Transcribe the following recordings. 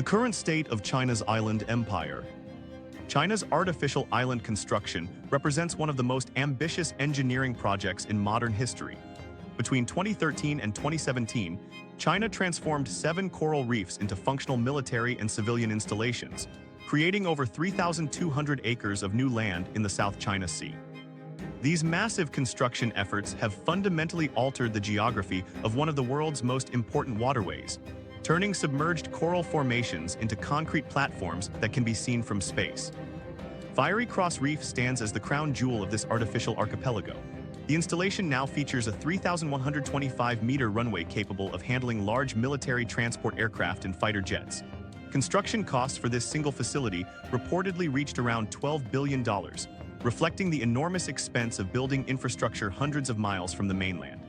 The current state of China's island empire. China's artificial island construction represents one of the most ambitious engineering projects in modern history. Between 2013 and 2017, China transformed 7 coral reefs into functional military and civilian installations, creating over 3,200 acres of new land in the South China Sea. These massive construction efforts have fundamentally altered the geography of one of the world's most important waterways, turning submerged coral formations into concrete platforms that can be seen from space. Fiery Cross Reef stands as the crown jewel of this artificial archipelago. The installation now features a 3,125-meter runway capable of handling large military transport aircraft and fighter jets. Construction costs for this single facility reportedly reached around $12 billion, reflecting the enormous expense of building infrastructure hundreds of miles from the mainland.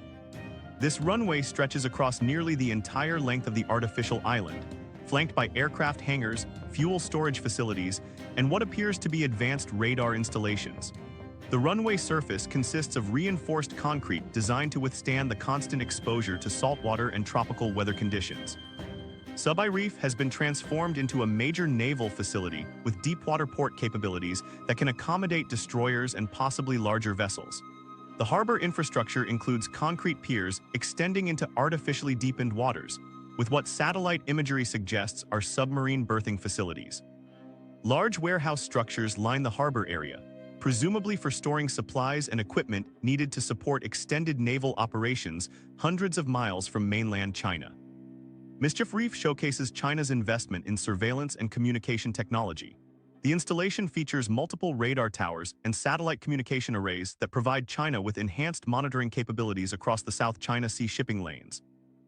This runway stretches across nearly the entire length of the artificial island, flanked by aircraft hangars, fuel storage facilities, and what appears to be advanced radar installations. The runway surface consists of reinforced concrete designed to withstand the constant exposure to saltwater and tropical weather conditions. Subsidence Reef has been transformed into a major naval facility with deepwater port capabilities that can accommodate destroyers and possibly larger vessels. The harbor infrastructure includes concrete piers extending into artificially deepened waters, with what satellite imagery suggests are submarine berthing facilities. Large warehouse structures line the harbor area, presumably for storing supplies and equipment needed to support extended naval operations hundreds of miles from mainland China. Mischief Reef showcases China's investment in surveillance and communication technology. The installation features multiple radar towers and satellite communication arrays that provide China with enhanced monitoring capabilities across the South China Sea shipping lanes.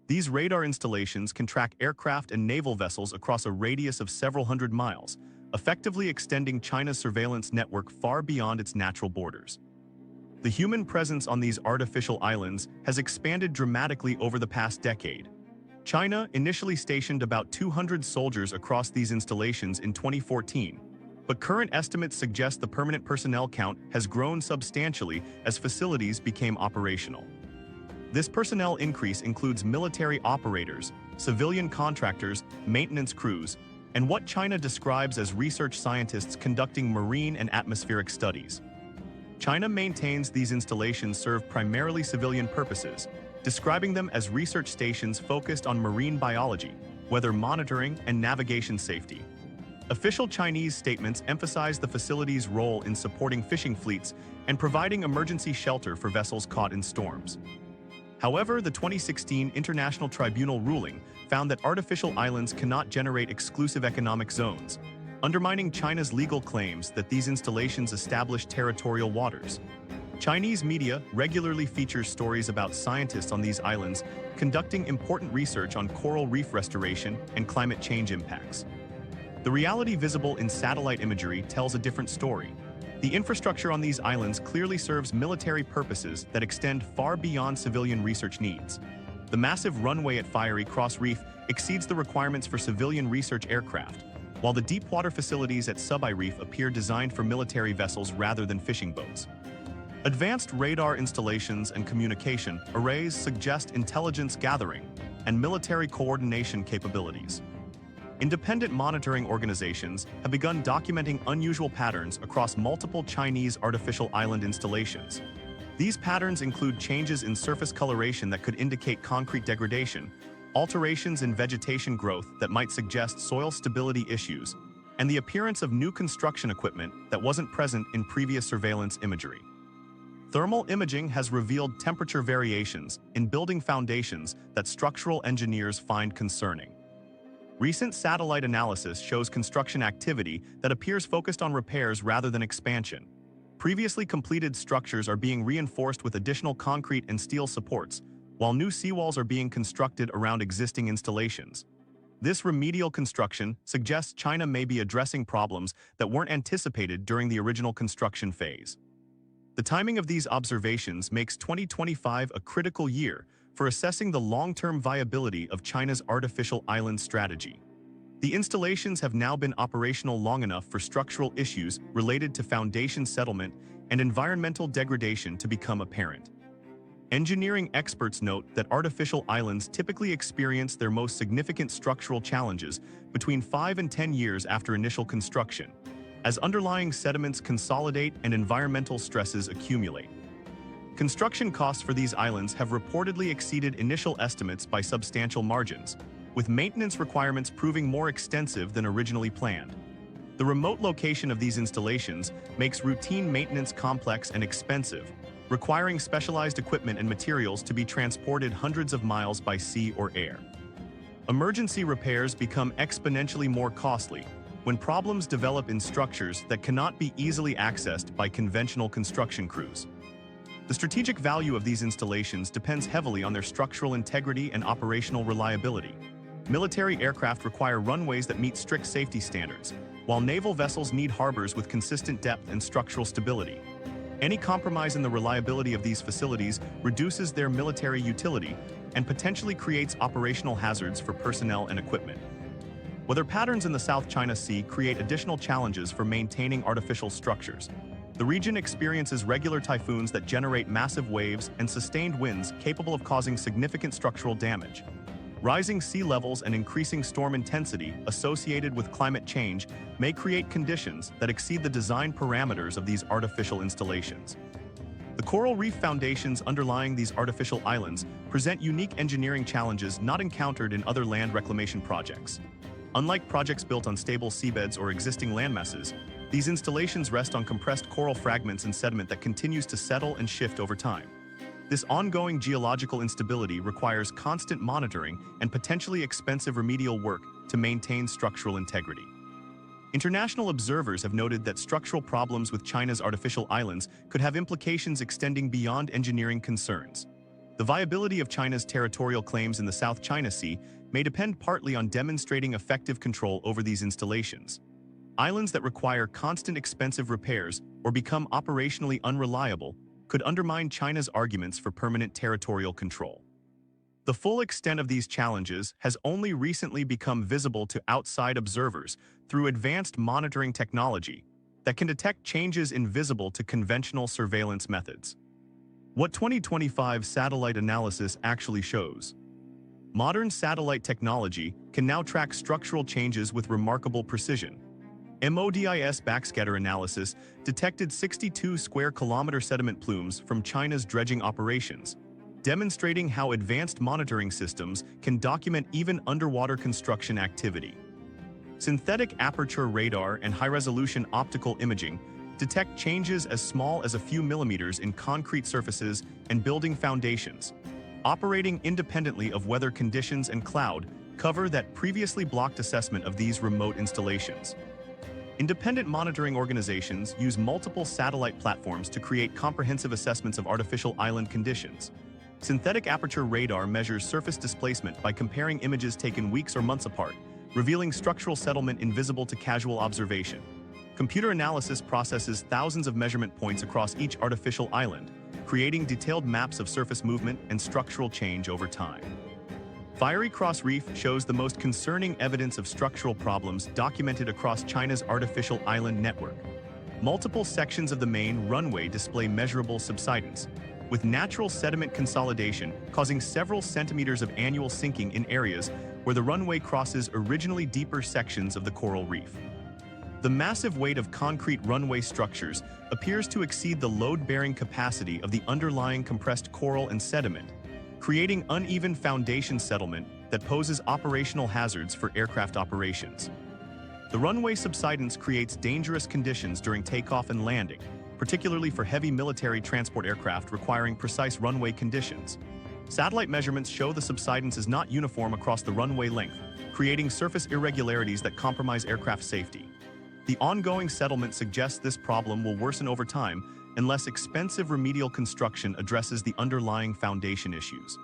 These radar installations can track aircraft and naval vessels across a radius of several hundred miles, effectively extending China's surveillance network far beyond its natural borders. The human presence on these artificial islands has expanded dramatically over the past decade. China initially stationed about 200 soldiers across these installations in 2014, but current estimates suggest the permanent personnel count has grown substantially as facilities became operational. This personnel increase includes military operators, civilian contractors, maintenance crews, and what China describes as research scientists conducting marine and atmospheric studies. China maintains these installations serve primarily civilian purposes, describing them as research stations focused on marine biology, weather monitoring, and navigation safety. Official Chinese statements emphasize the facility's role in supporting fishing fleets and providing emergency shelter for vessels caught in storms. However, the 2016 International Tribunal ruling found that artificial islands cannot generate exclusive economic zones, undermining China's legal claims that these installations establish territorial waters. Chinese media regularly features stories about scientists on these islands conducting important research on coral reef restoration and climate change impacts. The reality visible in satellite imagery tells a different story. The infrastructure on these islands clearly serves military purposes that extend far beyond civilian research needs. The massive runway at Fiery Cross Reef exceeds the requirements for civilian research aircraft, while the deepwater facilities at Subsidence Reef appear designed for military vessels rather than fishing boats. Advanced radar installations and communication arrays suggest intelligence gathering and military coordination capabilities. Independent monitoring organizations have begun documenting unusual patterns across multiple Chinese artificial island installations. These patterns include changes in surface coloration that could indicate concrete degradation, alterations in vegetation growth that might suggest soil stability issues, and the appearance of new construction equipment that wasn't present in previous surveillance imagery. Thermal imaging has revealed temperature variations in building foundations that structural engineers find concerning. Recent satellite analysis shows construction activity that appears focused on repairs rather than expansion. Previously completed structures are being reinforced with additional concrete and steel supports, while new seawalls are being constructed around existing installations. This remedial construction suggests China may be addressing problems that weren't anticipated during the original construction phase. The timing of these observations makes 2025 a critical year for assessing the long-term viability of China's artificial island strategy. The installations have now been operational long enough for structural issues related to foundation settlement and environmental degradation to become apparent. Engineering experts note that artificial islands typically experience their most significant structural challenges between 5 and 10 years after initial construction, as underlying sediments consolidate and environmental stresses accumulate. Construction costs for these islands have reportedly exceeded initial estimates by substantial margins, with maintenance requirements proving more extensive than originally planned. The remote location of these installations makes routine maintenance complex and expensive, requiring specialized equipment and materials to be transported hundreds of miles by sea or air. Emergency repairs become exponentially more costly when problems develop in structures that cannot be easily accessed by conventional construction crews. The strategic value of these installations depends heavily on their structural integrity and operational reliability. Military aircraft require runways that meet strict safety standards, while naval vessels need harbors with consistent depth and structural stability. Any compromise in the reliability of these facilities reduces their military utility and potentially creates operational hazards for personnel and equipment. Weather patterns in the South China Sea create additional challenges for maintaining artificial structures. The region experiences regular typhoons that generate massive waves and sustained winds capable of causing significant structural damage. Rising sea levels and increasing storm intensity associated with climate change may create conditions that exceed the design parameters of these artificial installations. The coral reef foundations underlying these artificial islands present unique engineering challenges not encountered in other land reclamation projects. Unlike projects built on stable seabeds or existing landmasses, these installations rest on compressed coral fragments and sediment that continues to settle and shift over time. This ongoing geological instability requires constant monitoring and potentially expensive remedial work to maintain structural integrity. International observers have noted that structural problems with China's artificial islands could have implications extending beyond engineering concerns. The viability of China's territorial claims in the South China Sea may depend partly on demonstrating effective control over these installations. Islands that require constant expensive repairs or become operationally unreliable could undermine China's arguments for permanent territorial control. The full extent of these challenges has only recently become visible to outside observers through advanced monitoring technology that can detect changes invisible to conventional surveillance methods. What 2025 satellite analysis actually shows. Modern satellite technology can now track structural changes with remarkable precision. MODIS backscatter analysis detected 62 square kilometer sediment plumes from China's dredging operations, demonstrating how advanced monitoring systems can document even underwater construction activity. Synthetic aperture radar and high-resolution optical imaging detect changes as small as a few millimeters in concrete surfaces and building foundations, operating independently of weather conditions and cloud cover that previously blocked assessment of these remote installations. Independent monitoring organizations use multiple satellite platforms to create comprehensive assessments of artificial island conditions. Synthetic aperture radar measures surface displacement by comparing images taken weeks or months apart, revealing structural settlement invisible to casual observation. Computer analysis processes thousands of measurement points across each artificial island, creating detailed maps of surface movement and structural change over time. Fiery Cross Reef shows the most concerning evidence of structural problems documented across China's artificial island network. Multiple sections of the main runway display measurable subsidence, with natural sediment consolidation causing several centimeters of annual sinking in areas where the runway crosses originally deeper sections of the coral reef. The massive weight of concrete runway structures appears to exceed the load-bearing capacity of the underlying compressed coral and sediment, creating uneven foundation settlement that poses operational hazards for aircraft operations. The runway subsidence creates dangerous conditions during takeoff and landing, particularly for heavy military transport aircraft requiring precise runway conditions. Satellite measurements show the subsidence is not uniform across the runway length, creating surface irregularities that compromise aircraft safety. The ongoing settlement suggests this problem will worsen over time unless expensive remedial construction addresses the underlying foundation issues.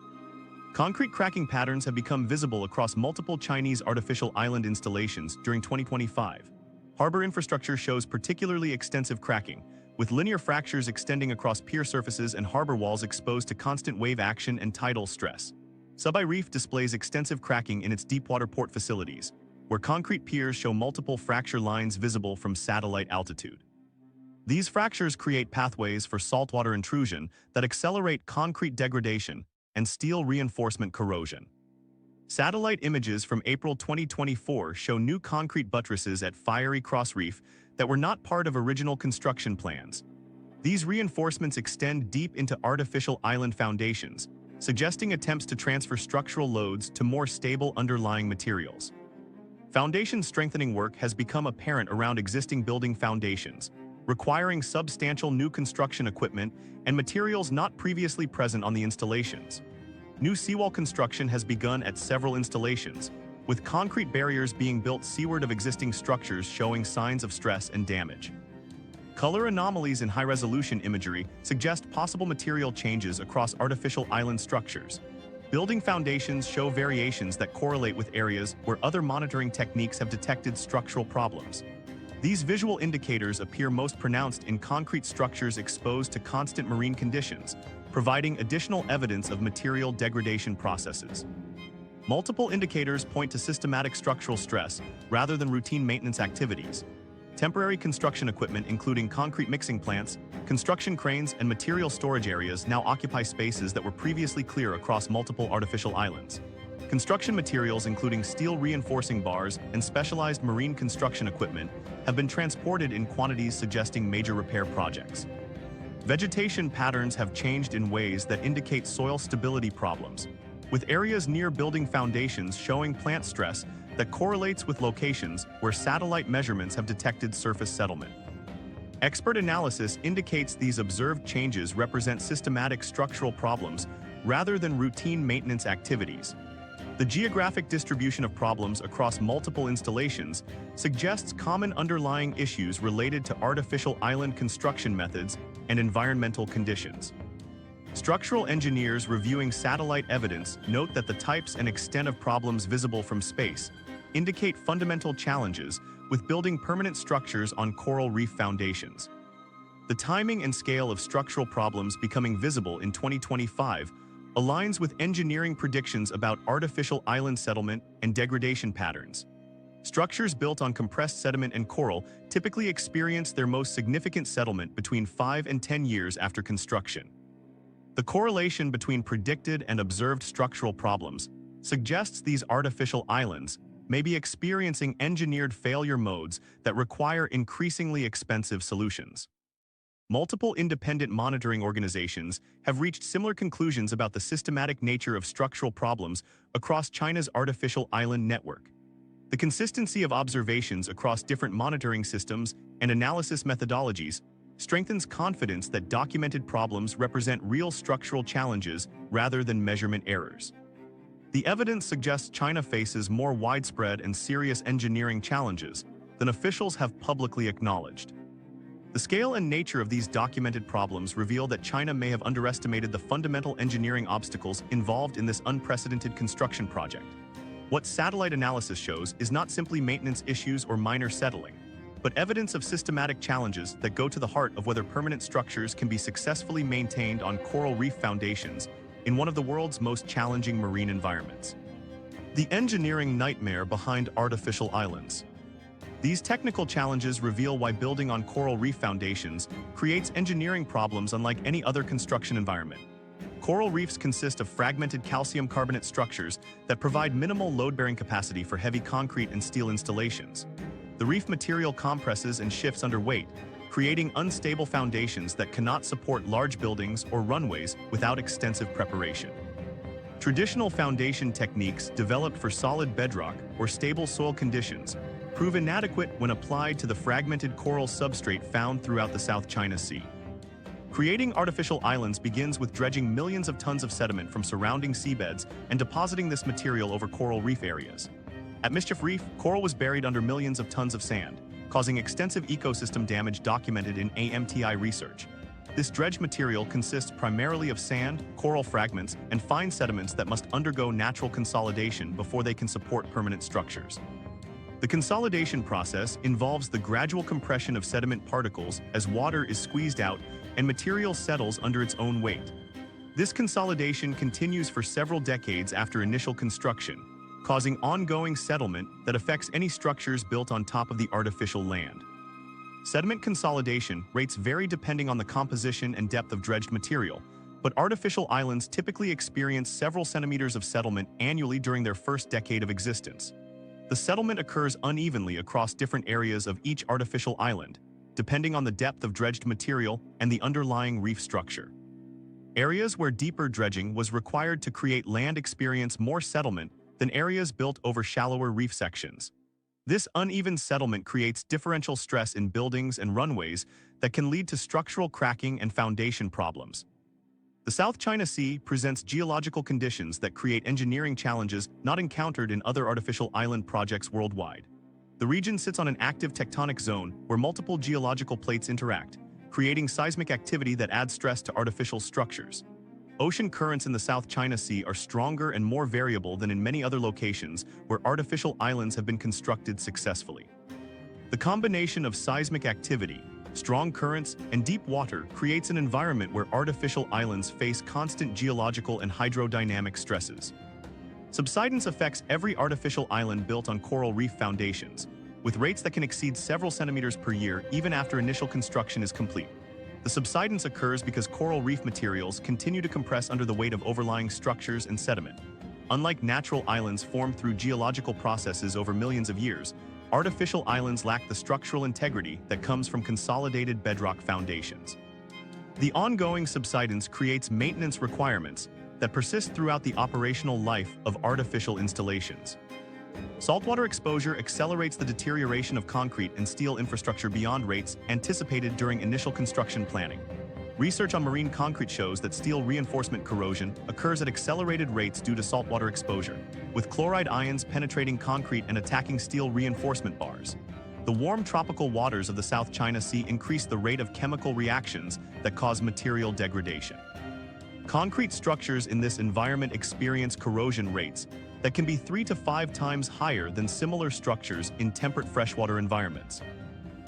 Concrete cracking patterns have become visible across multiple Chinese artificial island installations during 2025. Harbor infrastructure shows particularly extensive cracking, with linear fractures extending across pier surfaces and harbor walls exposed to constant wave action and tidal stress. Subai Reef displays extensive cracking in its deepwater port facilities, where concrete piers show multiple fracture lines visible from satellite altitude. These fractures create pathways for saltwater intrusion that accelerate concrete degradation and steel reinforcement corrosion. Satellite images from April 2024 show new concrete buttresses at Fiery Cross Reef that were not part of original construction plans. These reinforcements extend deep into artificial island foundations, suggesting attempts to transfer structural loads to more stable underlying materials. Foundation strengthening work has become apparent around existing building foundations, requiring substantial new construction equipment and materials not previously present on the installations. New seawall construction has begun at several installations, with concrete barriers being built seaward of existing structures showing signs of stress and damage. Color anomalies in high-resolution imagery suggest possible material changes across artificial island structures. Building foundations show variations that correlate with areas where other monitoring techniques have detected structural problems. These visual indicators appear most pronounced in concrete structures exposed to constant marine conditions, providing additional evidence of material degradation processes. Multiple indicators point to systematic structural stress rather than routine maintenance activities. Temporary construction equipment, including concrete mixing plants, construction cranes, and material storage areas, now occupy spaces that were previously clear across multiple artificial islands. Construction materials, including steel reinforcing bars and specialized marine construction equipment, have been transported in quantities suggesting major repair projects. Vegetation patterns have changed in ways that indicate soil stability problems, with areas near building foundations showing plant stress that correlates with locations where satellite measurements have detected surface settlement. Expert analysis indicates these observed changes represent systematic structural problems rather than routine maintenance activities. The geographic distribution of problems across multiple installations suggests common underlying issues related to artificial island construction methods and environmental conditions. Structural engineers reviewing satellite evidence note that the types and extent of problems visible from space indicate fundamental challenges with building permanent structures on coral reef foundations. The timing and scale of structural problems becoming visible in 2025 aligns with engineering predictions about artificial island settlement and degradation patterns. Structures built on compressed sediment and coral typically experience their most significant settlement between 5 and 10 years after construction. The correlation between predicted and observed structural problems suggests these artificial islands may be experiencing engineered failure modes that require increasingly expensive solutions. Multiple independent monitoring organizations have reached similar conclusions about the systematic nature of structural problems across China's artificial island network. The consistency of observations across different monitoring systems and analysis methodologies strengthens confidence that documented problems represent real structural challenges rather than measurement errors. The evidence suggests China faces more widespread and serious engineering challenges than officials have publicly acknowledged. The scale and nature of these documented problems reveal that China may have underestimated the fundamental engineering obstacles involved in this unprecedented construction project. What satellite analysis shows is not simply maintenance issues or minor settling, but evidence of systematic challenges that go to the heart of whether permanent structures can be successfully maintained on coral reef foundations in one of the world's most challenging marine environments. The engineering nightmare behind artificial islands. These technical challenges reveal why building on coral reef foundations creates engineering problems unlike any other construction environment. Coral reefs consist of fragmented calcium carbonate structures that provide minimal load-bearing capacity for heavy concrete and steel installations. The reef material compresses and shifts under weight, creating unstable foundations that cannot support large buildings or runways without extensive preparation. Traditional foundation techniques developed for solid bedrock or stable soil conditions prove inadequate when applied to the fragmented coral substrate found throughout the South China Sea. Creating artificial islands begins with dredging millions of tons of sediment from surrounding seabeds and depositing this material over coral reef areas. At Mischief Reef, coral was buried under millions of tons of sand, causing extensive ecosystem damage documented in AMTI research. This dredged material consists primarily of sand, coral fragments, and fine sediments that must undergo natural consolidation before they can support permanent structures. The consolidation process involves the gradual compression of sediment particles as water is squeezed out and material settles under its own weight. This consolidation continues for several decades after initial construction, causing ongoing settlement that affects any structures built on top of the artificial land. Sediment consolidation rates vary depending on the composition and depth of dredged material, but artificial islands typically experience several centimeters of settlement annually during their first decade of existence. The settlement occurs unevenly across different areas of each artificial island, depending on the depth of dredged material and the underlying reef structure. Areas where deeper dredging was required to create land experience more settlement than areas built over shallower reef sections. This uneven settlement creates differential stress in buildings and runways that can lead to structural cracking and foundation problems. The South China Sea presents geological conditions that create engineering challenges not encountered in other artificial island projects worldwide. The region sits on an active tectonic zone where multiple geological plates interact, creating seismic activity that adds stress to artificial structures. Ocean currents in the South China Sea are stronger and more variable than in many other locations where artificial islands have been constructed successfully. The combination of seismic activity, strong currents, and deep water creates an environment where artificial islands face constant geological and hydrodynamic stresses. Subsidence affects every artificial island built on coral reef foundations, with rates that can exceed several centimeters per year even after initial construction is complete. The subsidence occurs because coral reef materials continue to compress under the weight of overlying structures and sediment. Unlike natural islands formed through geological processes over millions of years, artificial islands lack the structural integrity that comes from consolidated bedrock foundations. The ongoing subsidence creates maintenance requirements that persist throughout the operational life of artificial installations. Saltwater exposure accelerates the deterioration of concrete and steel infrastructure beyond rates anticipated during initial construction planning. Research on marine concrete shows that steel reinforcement corrosion occurs at accelerated rates due to saltwater exposure, with chloride ions penetrating concrete and attacking steel reinforcement bars. The warm tropical waters of the South China Sea increase the rate of chemical reactions that cause material degradation. Concrete structures in this environment experience corrosion rates that can be 3 to 5 times higher than similar structures in temperate freshwater environments.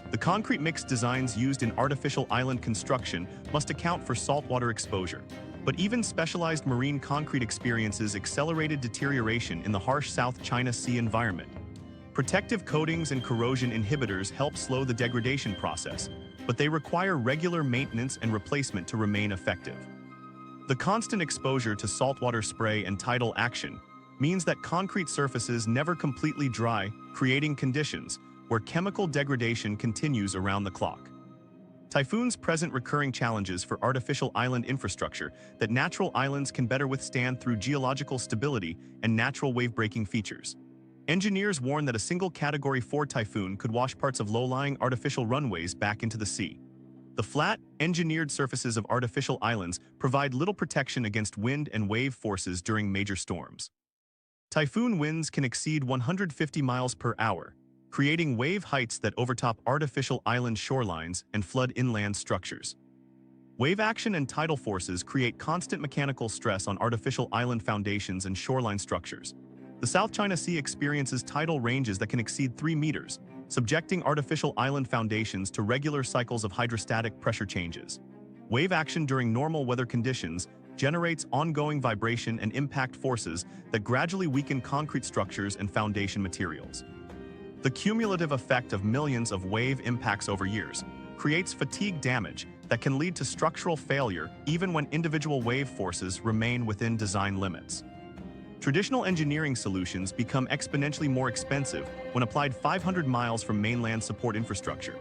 The concrete mix designs used in artificial island construction must account for saltwater exposure, but even specialized marine concrete experiences accelerated deterioration in the harsh South China Sea environment. Protective coatings and corrosion inhibitors help slow the degradation process, but they require regular maintenance and replacement to remain effective. The constant exposure to saltwater spray and tidal action means that concrete surfaces never completely dry, creating conditions where chemical degradation continues around the clock. Typhoons present recurring challenges for artificial island infrastructure that natural islands can better withstand through geological stability and natural wave-breaking features. Engineers warn that a single Category 4 typhoon could wash parts of low-lying artificial runways back into the sea. The flat, engineered surfaces of artificial islands provide little protection against wind and wave forces during major storms. Typhoon winds can exceed 150 miles per hour, creating wave heights that overtop artificial island shorelines and flood inland structures. Wave action and tidal forces create constant mechanical stress on artificial island foundations and shoreline structures. The South China Sea experiences tidal ranges that can exceed 3 meters, subjecting artificial island foundations to regular cycles of hydrostatic pressure changes. Wave action during normal weather conditions generates ongoing vibration and impact forces that gradually weaken concrete structures and foundation materials. The cumulative effect of millions of wave impacts over years creates fatigue damage that can lead to structural failure even when individual wave forces remain within design limits. Traditional engineering solutions become exponentially more expensive when applied 500 miles from mainland support infrastructure.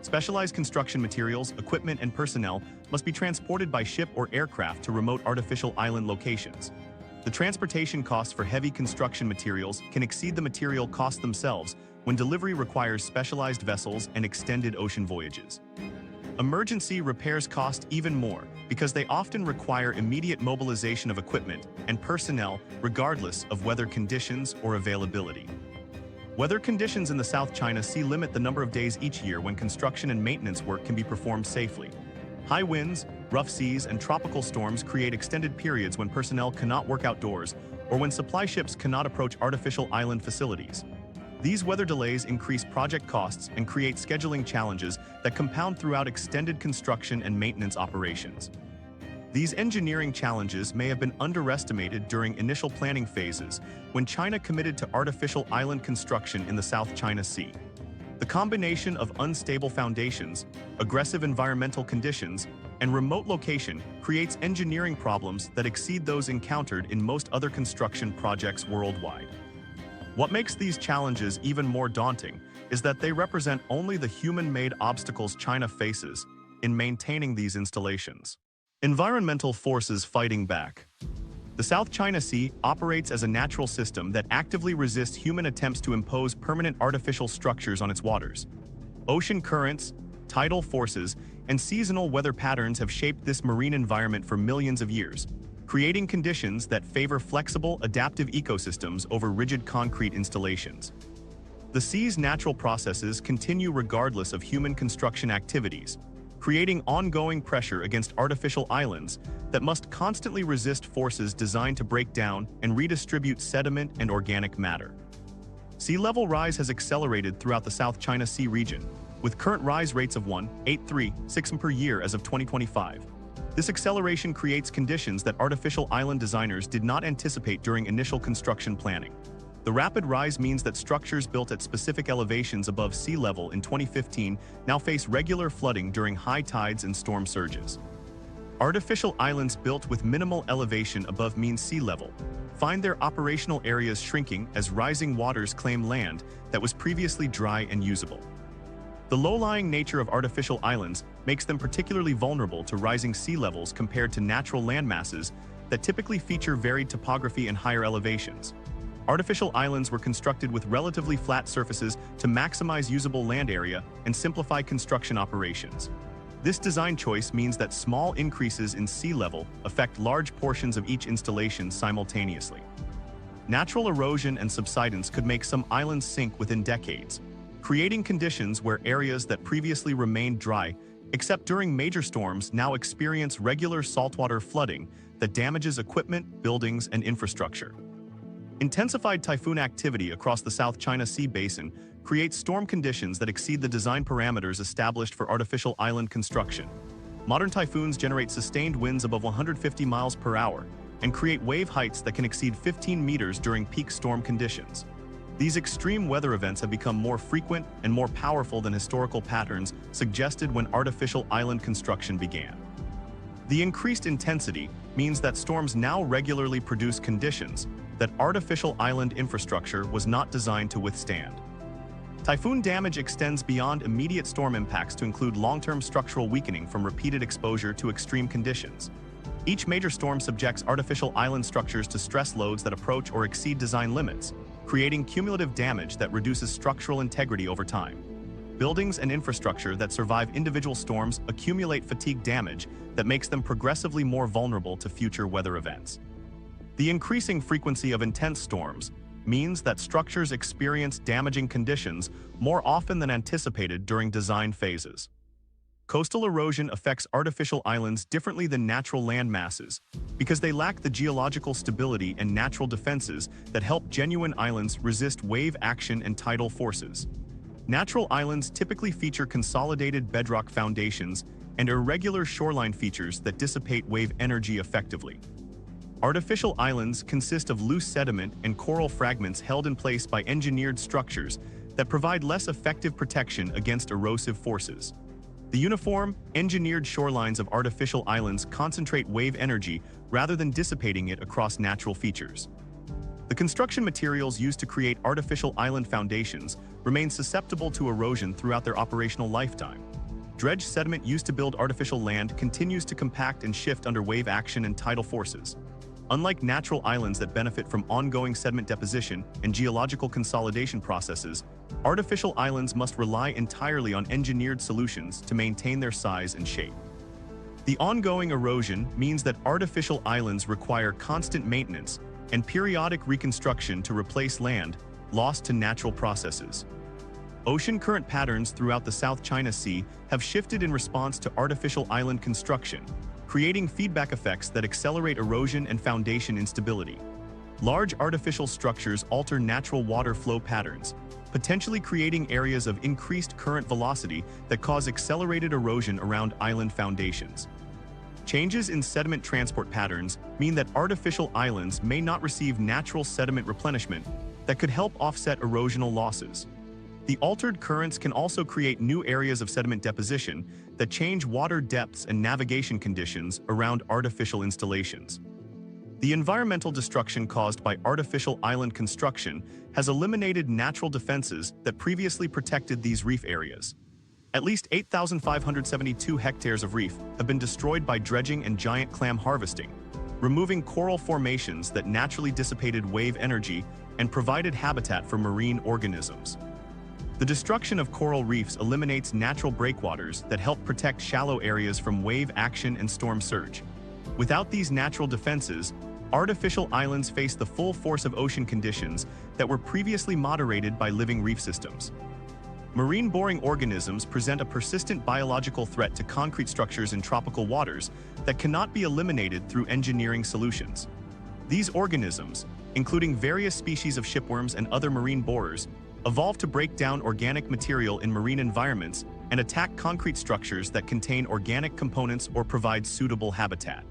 Specialized construction materials, equipment, and personnel must be transported by ship or aircraft to remote artificial island locations. The transportation costs for heavy construction materials can exceed the material costs themselves when delivery requires specialized vessels and extended ocean voyages. Emergency repairs cost even more because they often require immediate mobilization of equipment and personnel regardless of weather conditions or availability. Weather conditions in the South China Sea limit the number of days each year when construction and maintenance work can be performed safely. High winds, rough seas, and tropical storms create extended periods when personnel cannot work outdoors or when supply ships cannot approach artificial island facilities. These weather delays increase project costs and create scheduling challenges that compound throughout extended construction and maintenance operations. These engineering challenges may have been underestimated during initial planning phases when China committed to artificial island construction in the South China Sea. The combination of unstable foundations, aggressive environmental conditions, and remote location creates engineering problems that exceed those encountered in most other construction projects worldwide. What makes these challenges even more daunting is that they represent only the human-made obstacles China faces in maintaining these installations. Environmental forces fighting back. The South China Sea operates as a natural system that actively resists human attempts to impose permanent artificial structures on its waters. Ocean currents, tidal forces, and seasonal weather patterns have shaped this marine environment for millions of years, creating conditions that favor flexible, adaptive ecosystems over rigid concrete installations. The sea's natural processes continue regardless of human construction activities, creating ongoing pressure against artificial islands that must constantly resist forces designed to break down and redistribute sediment and organic matter. Sea level rise has accelerated throughout the South China Sea region, with current rise rates of 1.836 per year as of 2025. This acceleration creates conditions that artificial island designers did not anticipate during initial construction planning. The rapid rise means that structures built at specific elevations above sea level in 2015 now face regular flooding during high tides and storm surges. Artificial islands built with minimal elevation above mean sea level find their operational areas shrinking as rising waters claim land that was previously dry and usable. The low-lying nature of artificial islands makes them particularly vulnerable to rising sea levels compared to natural landmasses that typically feature varied topography and higher elevations. Artificial islands were constructed with relatively flat surfaces to maximize usable land area and simplify construction operations. This design choice means that small increases in sea level affect large portions of each installation simultaneously. Natural erosion and subsidence could make some islands sink within decades, creating conditions where areas that previously remained dry, except during major storms, now experience regular saltwater flooding that damages equipment, buildings, and infrastructure. Intensified typhoon activity across the South China Sea basin creates storm conditions that exceed the design parameters established for artificial island construction. Modern typhoons generate sustained winds above 150 miles per hour and create wave heights that can exceed 15 meters during peak storm conditions. These extreme weather events have become more frequent and more powerful than historical patterns suggested when artificial island construction began. The increased intensity means that storms now regularly produce conditions that artificial island infrastructure was not designed to withstand. Typhoon damage extends beyond immediate storm impacts to include long-term structural weakening from repeated exposure to extreme conditions. Each major storm subjects artificial island structures to stress loads that approach or exceed design limits, creating cumulative damage that reduces structural integrity over time. Buildings and infrastructure that survive individual storms accumulate fatigue damage that makes them progressively more vulnerable to future weather events. The increasing frequency of intense storms means that structures experience damaging conditions more often than anticipated during design phases. Coastal erosion affects artificial islands differently than natural land masses because they lack the geological stability and natural defenses that help genuine islands resist wave action and tidal forces. Natural islands typically feature consolidated bedrock foundations and irregular shoreline features that dissipate wave energy effectively. Artificial islands consist of loose sediment and coral fragments held in place by engineered structures that provide less effective protection against erosive forces. The uniform, engineered shorelines of artificial islands concentrate wave energy rather than dissipating it across natural features. The construction materials used to create artificial island foundations remain susceptible to erosion throughout their operational lifetime. Dredged sediment used to build artificial land continues to compact and shift under wave action and tidal forces. Unlike natural islands that benefit from ongoing sediment deposition and geological consolidation processes, artificial islands must rely entirely on engineered solutions to maintain their size and shape. The ongoing erosion means that artificial islands require constant maintenance and periodic reconstruction to replace land lost to natural processes. Ocean current patterns throughout the South China Sea have shifted in response to artificial island construction, creating feedback effects that accelerate erosion and foundation instability. Large artificial structures alter natural water flow patterns, potentially creating areas of increased current velocity that cause accelerated erosion around island foundations. Changes in sediment transport patterns mean that artificial islands may not receive natural sediment replenishment that could help offset erosional losses. The altered currents can also create new areas of sediment deposition that change water depths and navigation conditions around artificial installations. The environmental destruction caused by artificial island construction has eliminated natural defenses that previously protected these reef areas. At least 8,572 hectares of reef have been destroyed by dredging and giant clam harvesting, removing coral formations that naturally dissipated wave energy and provided habitat for marine organisms. The destruction of coral reefs eliminates natural breakwaters that help protect shallow areas from wave action and storm surge. Without these natural defenses, artificial islands face the full force of ocean conditions that were previously moderated by living reef systems. Marine-boring organisms present a persistent biological threat to concrete structures in tropical waters that cannot be eliminated through engineering solutions. These organisms, including various species of shipworms and other marine borers, evolved to break down organic material in marine environments and attack concrete structures that contain organic components or provide suitable habitat.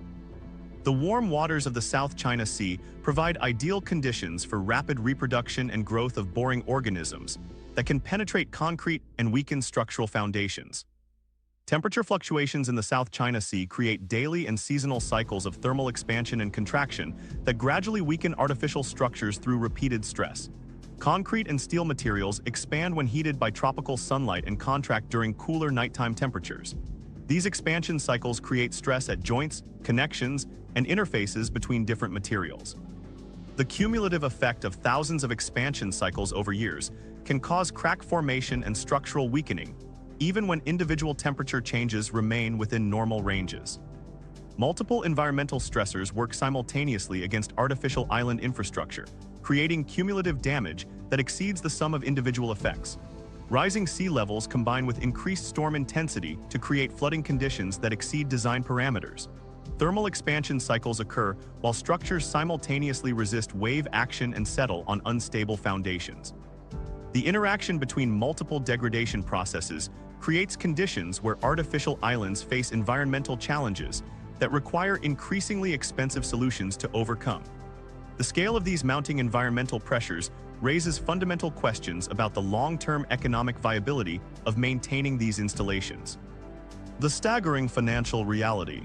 The warm waters of the South China Sea provide ideal conditions for rapid reproduction and growth of boring organisms that can penetrate concrete and weaken structural foundations. Temperature fluctuations in the South China Sea create daily and seasonal cycles of thermal expansion and contraction that gradually weaken artificial structures through repeated stress. Concrete and steel materials expand when heated by tropical sunlight and contract during cooler nighttime temperatures. These expansion cycles create stress at joints, connections, and interfaces between different materials. The cumulative effect of thousands of expansion cycles over years can cause crack formation and structural weakening, even when individual temperature changes remain within normal ranges. Multiple environmental stressors work simultaneously against artificial island infrastructure, creating cumulative damage that exceeds the sum of individual effects. Rising sea levels combine with increased storm intensity to create flooding conditions that exceed design parameters. Thermal expansion cycles occur while structures simultaneously resist wave action and settle on unstable foundations. The interaction between multiple degradation processes creates conditions where artificial islands face environmental challenges that require increasingly expensive solutions to overcome. The scale of these mounting environmental pressures raises fundamental questions about the long-term economic viability of maintaining these installations. The staggering financial reality.